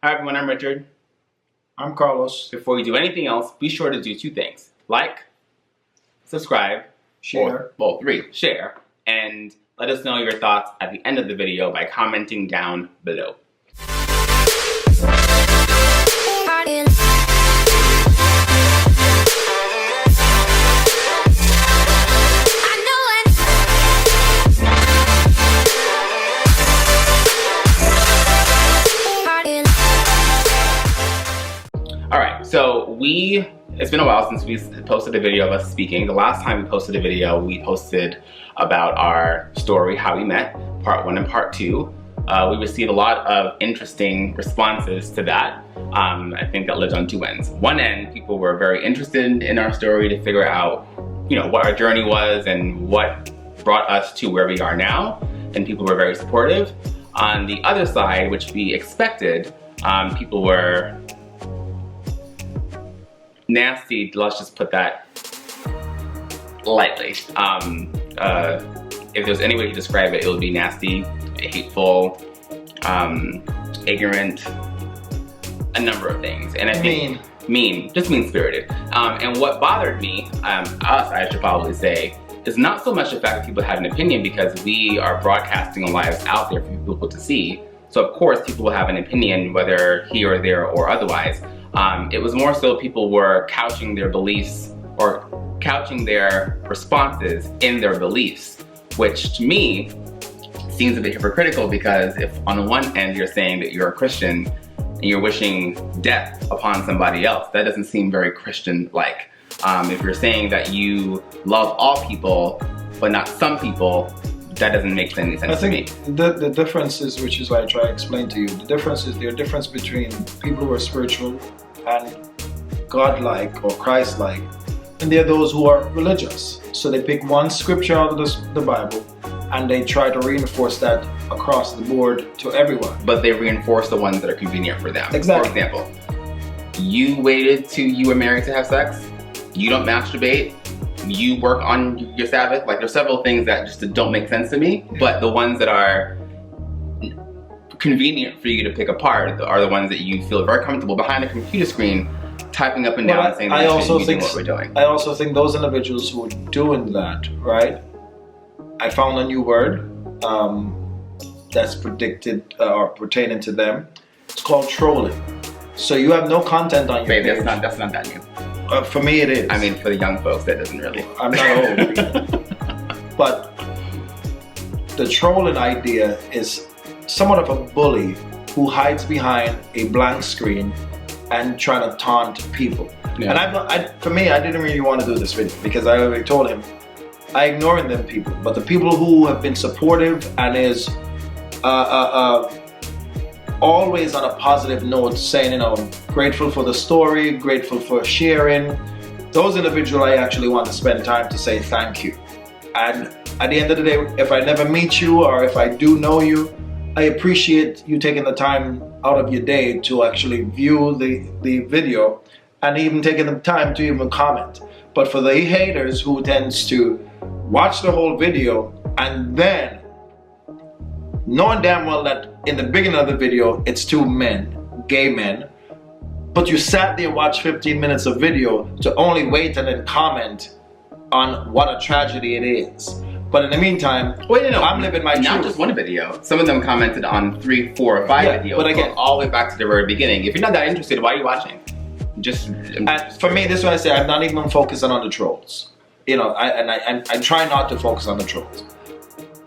Hi everyone, I'm Richard. I'm Carlos. Before you do anything else, be sure to do two things. Like, subscribe, Share. share, and let us know your thoughts at the end of the video by commenting down below. Alright, so it's been a while since we posted a video of us speaking. The last time we posted a video, we posted about our story, how we met, part 1 and part 2. We received a lot of interesting responses to that. I think that lived on two ends. One end, people were very interested in our story to figure out, what our journey was and what brought us to where we are now, and people were very supportive. On the other side, which we expected, people were nasty, let's just put that lightly. If there's any way to describe it, it would be nasty, hateful, ignorant, a number of things. And I think just mean-spirited. And what bothered me, I should probably say, is not so much the fact that people have an opinion, because we are broadcasting our lives out there for people to see. So of course people will have an opinion, whether here or there or otherwise. It was more so people were couching their beliefs or couching their responses in their beliefs, which to me seems a bit hypocritical, because if on the one end you're saying that you're a Christian and you're wishing death upon somebody else, that doesn't seem very Christian-like. If you're saying that you love all people but not some people, that doesn't make any sense to me. I think the difference is, which is why I try to explain to you, the difference is there's a difference between people who are spiritual and God-like or Christ-like, and there are those who are religious. So they pick one scripture out of the Bible and they try to reinforce that across the board to everyone. But they reinforce the ones that are convenient for them. Exactly. For example, you waited till you were married to have sex, you don't masturbate, you work on your Sabbath. Like, there's several things that just don't make sense to me, but the ones that are convenient for you to pick apart are the ones that you feel very comfortable behind a computer screen typing up and down and saying that you shouldn't be doing what we're doing. I also think those individuals who are doing that, right? I found a new word that's predicted or pertaining to them. It's called trolling. So you have no content on your page. That's not that new. For me, it is. I mean, for the young folks, that doesn't really. I'm not old. But the trolling idea is somewhat of a bully who hides behind a blank screen and trying to taunt people. Yeah. And for me, I didn't really want to do this video, because I already told him I ignoring them people. But the people who have been supportive and is always on a positive note, saying, grateful for the story, grateful for sharing, those individuals I actually want to spend time to say thank you. And at the end of the day, if I never meet you or if I do know you, I appreciate you taking the time out of your day to actually view the video and even taking the time to even comment. But for the haters who tends to watch the whole video and then knowing damn well that in the beginning of the video it's two men, gay men, but you sat there and watched 15 minutes of video to only wait and then comment on what a tragedy it is. But in the meantime, I'm living my truth. Not just one video. Some of them commented on 3, 4, or 5 videos. But again, all the way back to the very beginning. If you're not that interested, why are you watching? For me, this is what I say. I'm not even focusing on the trolls. I try not to focus on the trolls.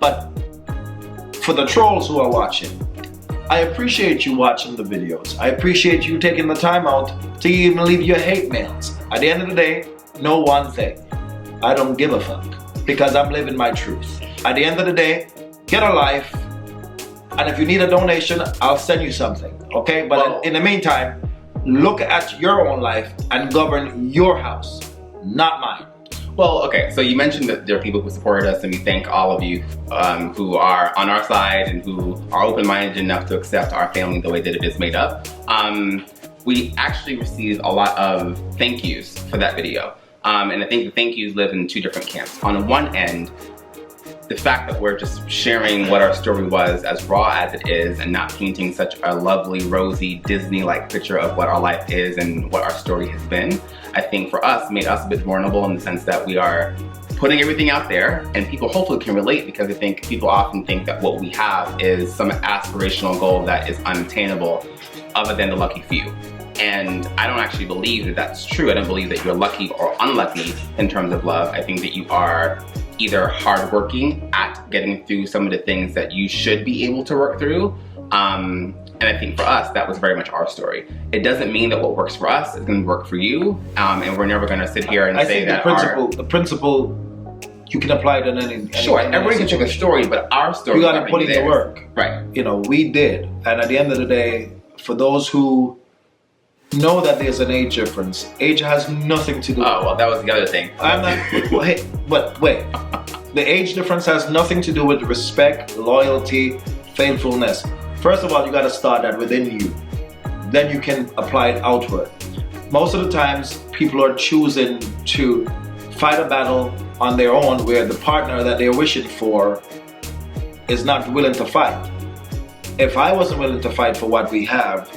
But for the trolls who are watching, I appreciate you watching the videos. I appreciate you taking the time out to even leave your hate mails. At the end of the day, know one thing. I don't give a fuck, because I'm living my truth. At the end of the day, get a life, and if you need a donation, I'll send you something, okay? But in the meantime, look at your own life and govern your house, not mine. Well, okay, so you mentioned that there are people who supported us, and we thank all of you who are on our side and who are open-minded enough to accept our family the way that it is made up. We actually received a lot of thank yous for that video. And I think the thank yous live in two different camps. On one end, the fact that we're just sharing what our story was as raw as it is and not painting such a lovely, rosy, Disney-like picture of what our life is and what our story has been, I think for us made us a bit vulnerable in the sense that we are putting everything out there and people hopefully can relate, because I think people often think that what we have is some aspirational goal that is unattainable other than the lucky few. And I don't actually believe that that's true. I don't believe that you're lucky or unlucky in terms of love. I think that you are either hardworking at getting through some of the things that you should be able to work through. And I think for us, that was very much our story. It doesn't mean that what works for us is gonna work for you. And we're never gonna sit here and say that the principle, you can apply it in any Sure, everybody can take a story, but our story. You gotta put in the work. Right. You know, we did. And at the end of the day, for those who know that there's an age difference, age has nothing to do with it. Oh, well, that was the other thing. I'm not, wait. The age difference has nothing to do with respect, loyalty, faithfulness. First of all, you gotta start that within you. Then you can apply it outward. Most of the times, people are choosing to fight a battle on their own where the partner that they're wishing for is not willing to fight. If I wasn't willing to fight for what we have,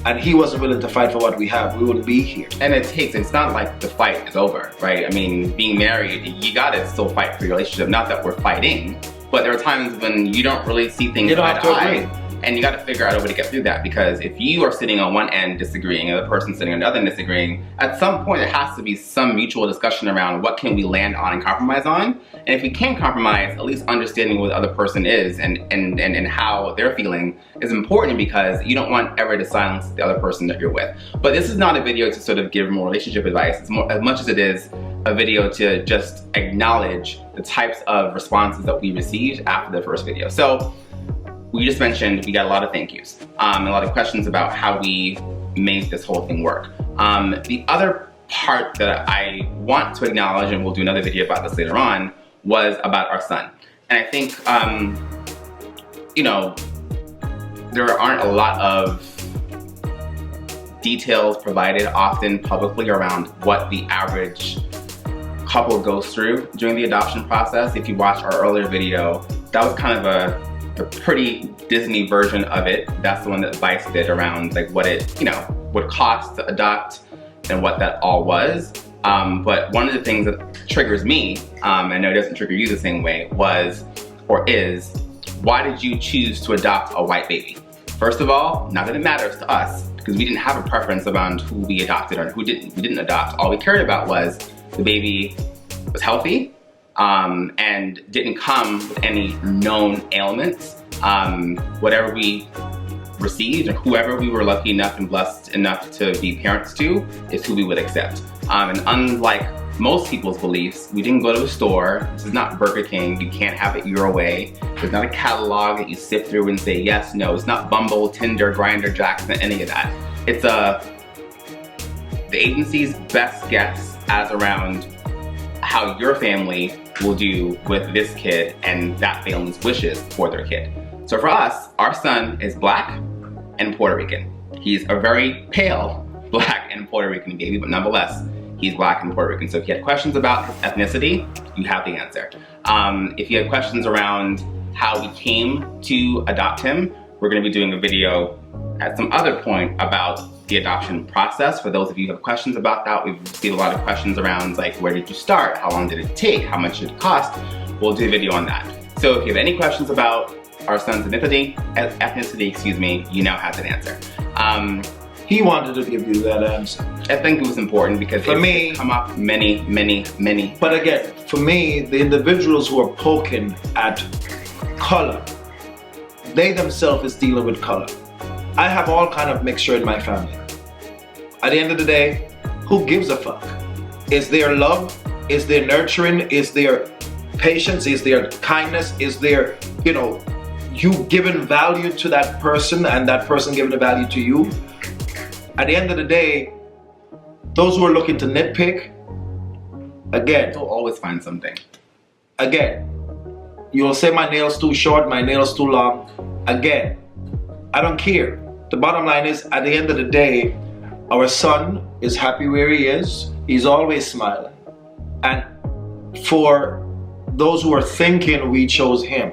and he wasn't willing to fight for what we have, we wouldn't be here. And it's not like the fight is over, right? I mean, being married, you gotta still fight for your relationship. Not that we're fighting, but there are times when you don't really see things eye to eye. And you gotta figure out a way to get through that, because if you are sitting on one end disagreeing and the person sitting on the other end disagreeing, at some point there has to be some mutual discussion around what can we land on and compromise on. And if we can compromise, at least understanding what the other person is and how they're feeling is important, because you don't want ever to silence the other person that you're with. But this is not a video to sort of give more relationship advice. It's more, as much as it is a video to just acknowledge the types of responses that we received after the first video. So we just mentioned we got a lot of thank yous, a lot of questions about how we made this whole thing work. The other part that I want to acknowledge, and we'll do another video about this later on, was about our son. And I think, you know, there aren't a lot of details provided often publicly around what the average couple goes through during the adoption process. If you watch our earlier video, that was kind of a pretty Disney version of it. That's the one that Vice did around like what it, you know, would cost to adopt and what that all was. But one of the things that triggers me, I know it doesn't trigger you the same way, was or is, why did you choose to adopt a white baby? First of all, not that it matters to us, because we didn't have a preference around who we adopted or who we didn't adopt. All we cared about was the baby was healthy, and didn't come with any known ailments. Whatever we received, and whoever we were lucky enough and blessed enough to be parents to, is who we would accept. And unlike most people's beliefs, we didn't go to a store. This is not Burger King. You can't have it your way. There's not a catalog that you sift through and say yes, no. It's not Bumble, Tinder, Grindr, Jackson, any of that. It's the agency's best guess as around how your family will do with this kid and that family's wishes for their kid. So for us, our son is Black and Puerto Rican. He's a very pale Black and Puerto Rican baby, but nonetheless, he's Black and Puerto Rican. So if you had questions about his ethnicity, you have the answer. If you had questions around how we came to adopt him, we're gonna be doing a video at some other point about the adoption process. For those of you who have questions about that, we've received a lot of questions around like, where did you start? How long did it take? How much did it cost? We'll do a video on that. So if you have any questions about our son's ethnicity, you now have an answer. He wanted to give you that answer. I think it was important because for me, come up many. But again, for me, the individuals who are poking at color, they themselves is dealing with color. I have all kind of mixture in my family. At the end of the day, who gives a fuck? Is there love? Is there nurturing? Is there patience? Is there kindness? Is there, you know, you giving value to that person and that person giving the value to you? At the end of the day, those who are looking to nitpick, again, you'll always find something. Again, you'll say my nail's too short, my nail's too long. Again, I don't care. The bottom line is, at the end of the day, our son is happy where he is. He's always smiling. And for those who are thinking we chose him,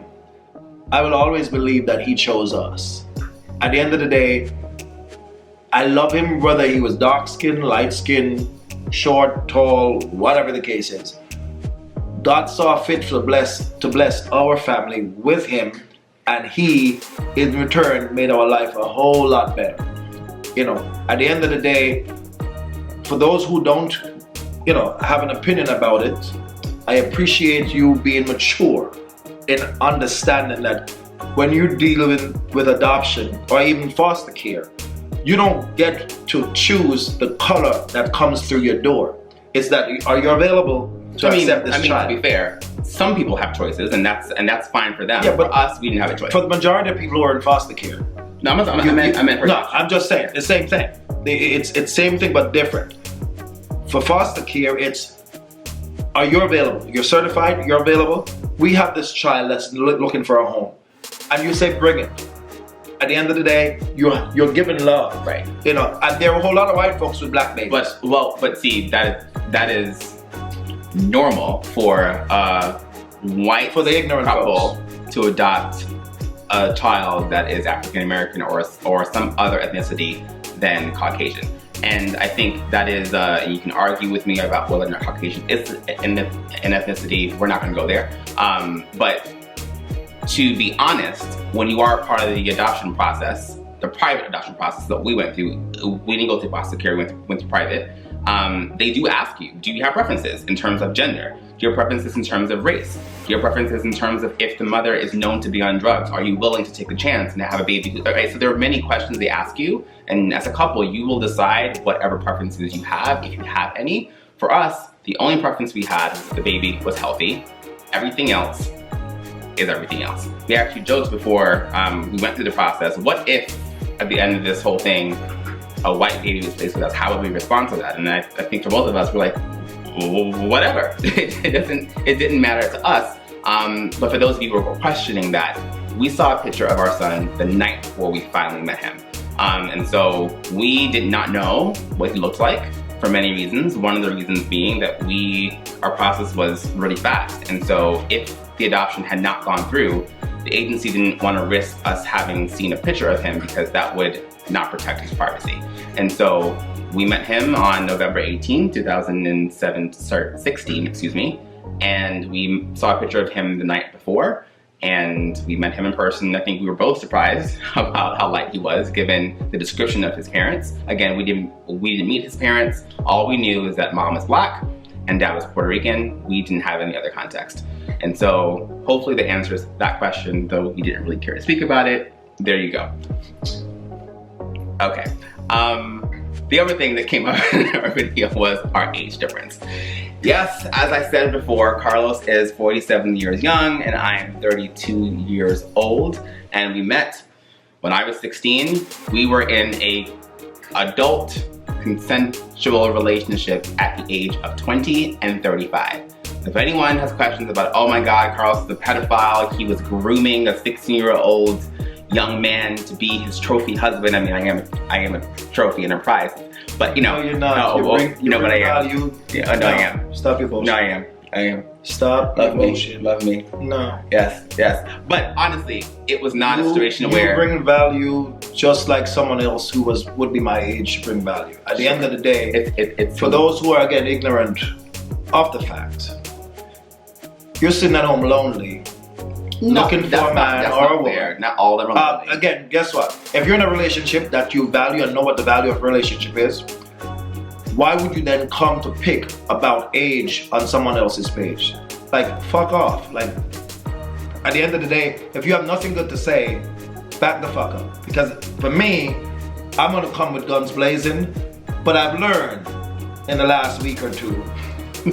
I will always believe that he chose us. At the end of the day, I love him whether he was dark skinned, light skinned, short, tall, whatever the case is. God saw fit to bless our family with him, and he in return made our life a whole lot better. You know, at the end of the day, for those who don't, you know, have an opinion about it, I appreciate you being mature in understanding that when you're dealing with adoption or even foster care, you don't get to choose the color that comes through your door. It's that, are you available to accept this child? To be fair, some people have choices, and that's fine for them. Yeah, but for us, we didn't have a choice. For the majority of people who are in foster care, no, I meant for I'm just saying the same thing. It's same thing but different. For foster care, it's, are you available? You're certified. You're available. We have this child that's looking for a home, and you say bring it. At the end of the day, you're giving love, right? You know, and there are a whole lot of white folks with black babies. But see, that is normal for a white for the ignorant couple folks to adopt a child that is African American or some other ethnicity than Caucasian. And I think that is, you can argue with me about whether or not Caucasian is an ethnicity. We're not going to go there. But to be honest, when you are part of the adoption process, the private adoption process that we went through, we didn't go through foster care, we went through private. They do ask you, do you have preferences in terms of gender? Do you have preferences in terms of race? Do you have preferences in terms of if the mother is known to be on drugs? Are you willing to take the chance and have a baby? Right, so there are many questions they ask you, and as a couple, you will decide whatever preferences you have, if you have any. For us, the only preference we had was that the baby was healthy. Everything else is everything else. We actually joked before we went through the process, what if at the end of this whole thing, a white baby was placed with us? How would we respond to that? And I think for both of us, we're like, whatever. It didn't matter to us. But for those of you who were questioning that, we saw a picture of our son the night before we finally met him. And so we did not know what he looked like for many reasons. One of the reasons being that our process was really fast. And so if the adoption had not gone through, the agency didn't want to risk us having seen a picture of him because that would not protect his privacy. And so we met him on November 18, 2016, excuse me, and we saw a picture of him the night before, and we met him in person. I think we were both surprised about how light he was, given the description of his parents. Again, we didn't meet his parents. All we knew is that mom was black and dad was Puerto Rican. We didn't have any other context. And so hopefully that answers that question, though he didn't really care to speak about it. There you go. Okay. The other thing that came up in our video was our age difference. Yes, as I said before, Carlos is 47 years young and I am 32 years old. And we met when I was 16. We were in a adult consensual relationship at the age of 20 and 35. If anyone has questions about, oh my God, Carlos is a pedophile, he was grooming a 16-year-old young man to be his trophy husband. I mean, I am a trophy and a prize, but you know, no, you're not. You know what I am. Yeah, no, I am. Stop your bullshit. No, I am. Stop Love your me. bullshit. Love me. No. Yes. But honestly, it was not a situation where you bring value just like someone else who would be my age should bring value. At the end of the day, it's for those who are again ignorant of the fact, you're sitting at home lonely. Looking for a man or a woman. Not all of them are lonely. Again, guess what? If you're in a relationship that you value and know what the value of a relationship is, why would you then come to pick about age on someone else's page? Like, fuck off. Like, at the end of the day, if you have nothing good to say, back the fuck up. Because for me, I'm gonna come with guns blazing, but I've learned in the last week or two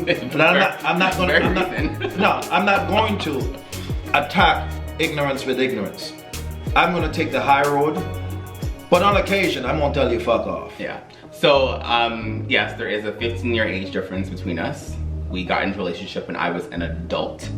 that I'm not going to attack ignorance with ignorance. I'm gonna take the high road, but on occasion, I'm gonna tell you fuck off. Yeah. So, yes, there is a 15-year age difference between us. We got into a relationship when I was an adult.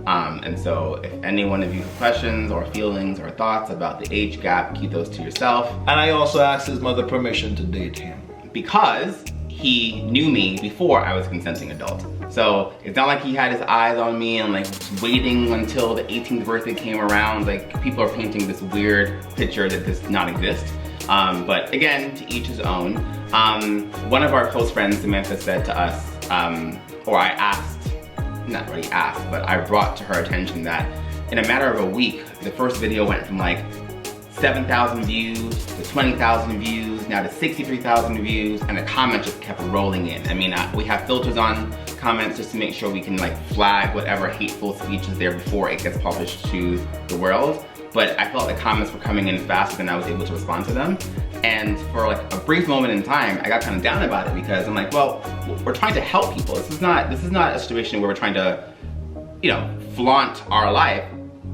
And so if any one of you have questions or feelings or thoughts about the age gap, keep those to yourself. And I also asked his mother permission to date him. Because he knew me before I was a consenting adult. So it's not like he had his eyes on me and like waiting until the 18th birthday came around. Like, people are painting this weird picture that does not exist. But again, to each his own. One of our close friends, Samantha, said to us, or I asked, not really asked, but I brought to her attention that in a matter of a week, the first video went from like 7,000 views to 20,000 views, now to 63,000 views, and the comments just kept rolling in. I mean, we have filters on comments just to make sure we can like flag whatever hateful speech is there before it gets published to the world. But I felt the comments were coming in faster than I was able to respond to them. And for like a brief moment in time, I got kind of down about it because I'm like, well, we're trying to help people. This is not a situation where we're trying to, you know, flaunt our life.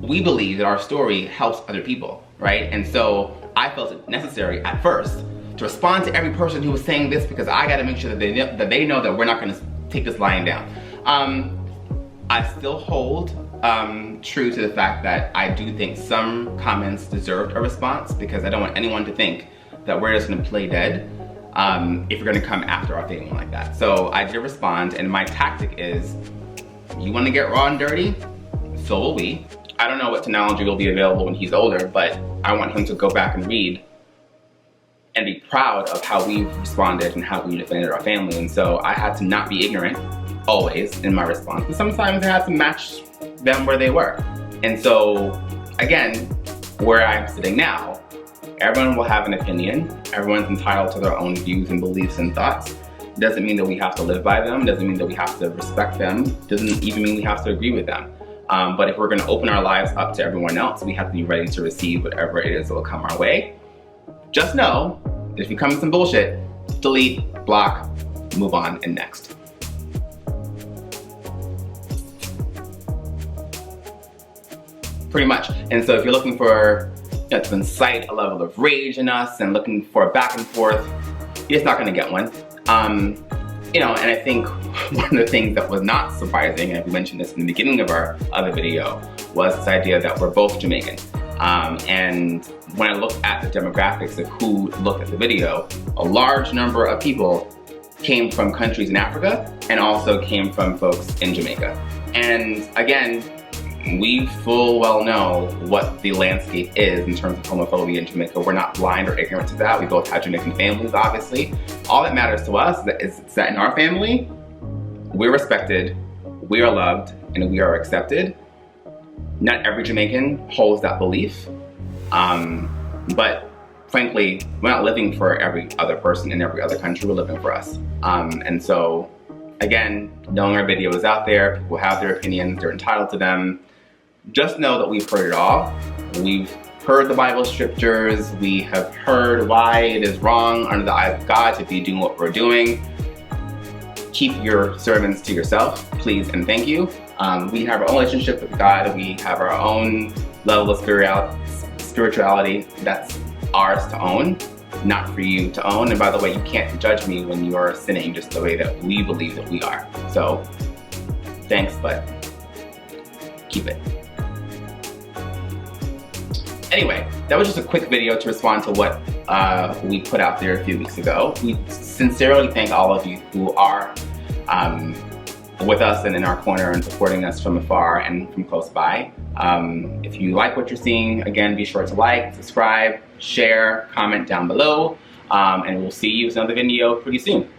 We believe that our story helps other people, right? And so I felt it necessary at first to respond to every person who was saying this because I got to make sure that they know that we're not going to take this lying down. I still hold true to the fact that I do think some comments deserved a response because I don't want anyone to think that we're just going to play dead if you're going to come after our family like that. So I did respond, and my tactic is, you want to get raw and dirty? So will we. I don't know what technology will be available when he's older, but I want him to go back and read and be proud of how we've responded and how we defended our family. And so I had to not be ignorant, always, in my response. But sometimes I had to match them where they were. And so, again, where I'm sitting now, everyone will have an opinion. Everyone's entitled to their own views and beliefs and thoughts. Doesn't mean that we have to live by them. Doesn't mean that we have to respect them. Doesn't even mean we have to agree with them. But if we're going to open our lives up to everyone else, we have to be ready to receive whatever it is that will come our way. Just know that if you come with some bullshit, delete, block, move on, and next. Pretty much. And so if you're looking for, you know, to incite a level of rage in us and looking for a back and forth, you're just not going to get one. You know, and I think one of the things that was not surprising, and we mentioned this in the beginning of our other video, was this idea that we're both Jamaican. And when I looked at the demographics of who looked at the video, a large number of people came from countries in Africa and also came from folks in Jamaica. And again, we full well know what the landscape is in terms of homophobia in Jamaica. We're not blind or ignorant to that. We both have Jamaican families, obviously. All that matters to us is that in our family, we're respected, we are loved, and we are accepted. Not every Jamaican holds that belief, but frankly, we're not living for every other person in every other country, we're living for us. And so, again, knowing our video is out there, people have their opinions, they're entitled to them. Just know that we've heard it all. We've heard the Bible scriptures. We have heard why it is wrong under the eyes of God to be doing what we're doing. Keep your servants to yourself, please and thank you. We have our own relationship with God. We have our own level of spirituality that's ours to own, not for you to own. And by the way, you can't judge me when you are sinning just the way that we believe that we are. So, thanks, but keep it. Anyway, that was just a quick video to respond to what we put out there a few weeks ago. We sincerely thank all of you who are with us and in our corner and supporting us from afar and from close by. If you like what you're seeing, again, be sure to like, subscribe, share, comment down below, and we'll see you in another video pretty soon.